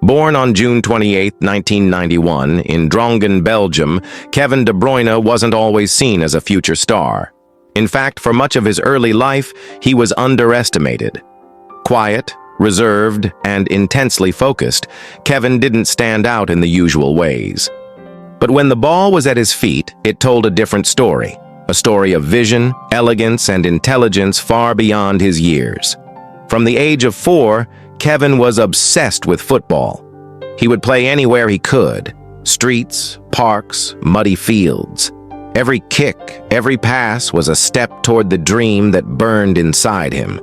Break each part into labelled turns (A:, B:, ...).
A: Born on June 28, 1991, in Drongen, Belgium, Kevin De Bruyne wasn't always seen as a future star. In fact, for much of his early life, he was underestimated. Quiet, reserved, and intensely focused, Kevin didn't stand out in the usual ways. But when the ball was at his feet, it told a different story. A story of vision, elegance, and intelligence far beyond his years. From the age of 4, Kevin was obsessed with football. He would play anywhere he could. Streets, parks, muddy fields. Every kick, every pass was a step toward the dream that burned inside him.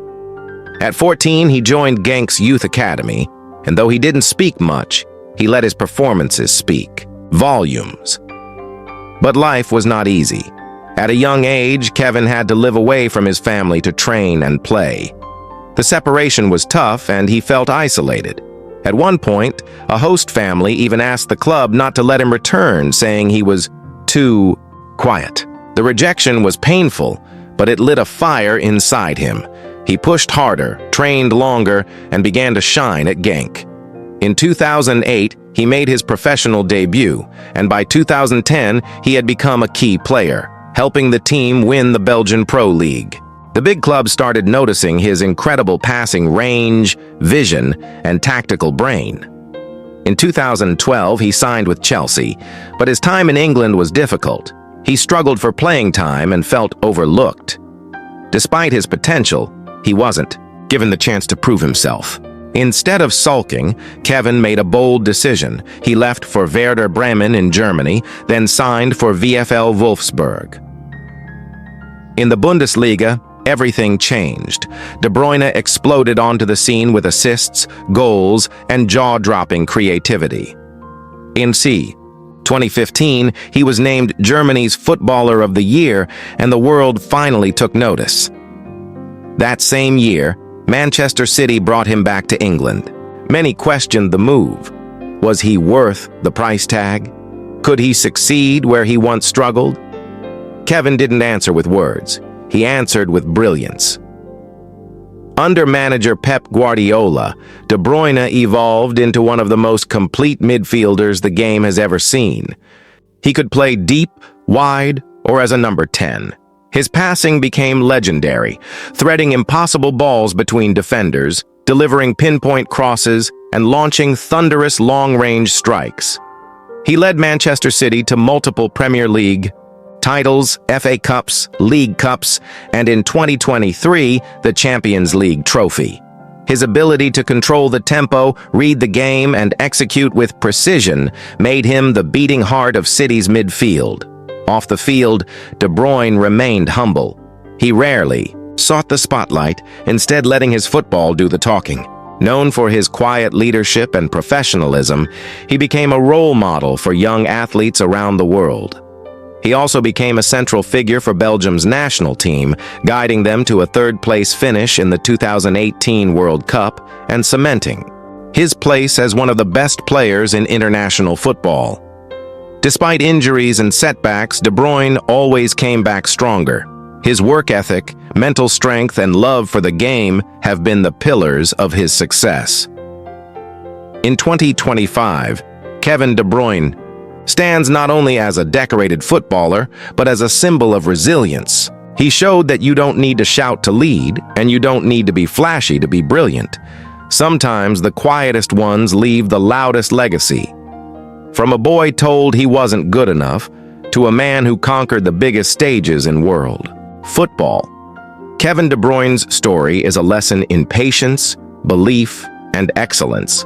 A: At 14, he joined Genk's youth academy, and though he didn't speak much, he let his performances speak. Volumes. But life was not easy. At a young age, Kevin had to live away from his family to train and play. The separation was tough, and he felt isolated. At one point, a host family even asked the club not to let him return, saying he was too quiet. The rejection was painful, but it lit a fire inside him. He pushed harder, trained longer, and began to shine at Genk. In 2008, he made his professional debut, and by 2010, he had become a key player, helping the team win the Belgian Pro League. The big club started noticing his incredible passing range, vision, and tactical brain. In 2012, he signed with Chelsea, but his time in England was difficult. He struggled for playing time and felt overlooked. Despite his potential, he wasn't given the chance to prove himself. Instead of sulking, Kevin made a bold decision. He left for Werder Bremen in Germany, then signed for VfL Wolfsburg. In the Bundesliga, everything changed. De Bruyne exploded onto the scene with assists, goals, and jaw-dropping creativity. In 2015, he was named Germany's Footballer of the Year, and the world finally took notice. That same year, Manchester City brought him back to England. Many questioned the move. Was he worth the price tag? Could he succeed where he once struggled? Kevin didn't answer with words. He answered with brilliance. Under manager Pep Guardiola, De Bruyne evolved into one of the most complete midfielders the game has ever seen. He could play deep, wide, or as a number 10. His passing became legendary, threading impossible balls between defenders, delivering pinpoint crosses, and launching thunderous long-range strikes. He led Manchester City to multiple Premier League titles, FA Cups, League Cups, and in 2023, the Champions League trophy. His ability to control the tempo, read the game, and execute with precision made him the beating heart of City's midfield. Off the field, De Bruyne remained humble. He rarely sought the spotlight, instead letting his football do the talking. Known for his quiet leadership and professionalism, he became a role model for young athletes around the world. He also became a central figure for Belgium's national team, guiding them to a third-place finish in the 2018 World Cup and cementing his place as one of the best players in international football. Despite injuries and setbacks, De Bruyne always came back stronger. His work ethic, mental strength, and love for the game have been the pillars of his success. In 2025, Kevin De Bruyne stands not only as a decorated footballer, but as a symbol of resilience. He showed that you don't need to shout to lead, and you don't need to be flashy to be brilliant. Sometimes the quietest ones leave the loudest legacy. From a boy told he wasn't good enough, to a man who conquered the biggest stages in world football. Kevin De Bruyne's story is a lesson in patience, belief, and excellence.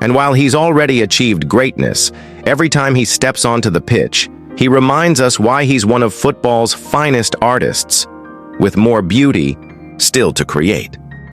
A: And while he's already achieved greatness, every time he steps onto the pitch, he reminds us why he's one of football's finest artists, with more beauty still to create.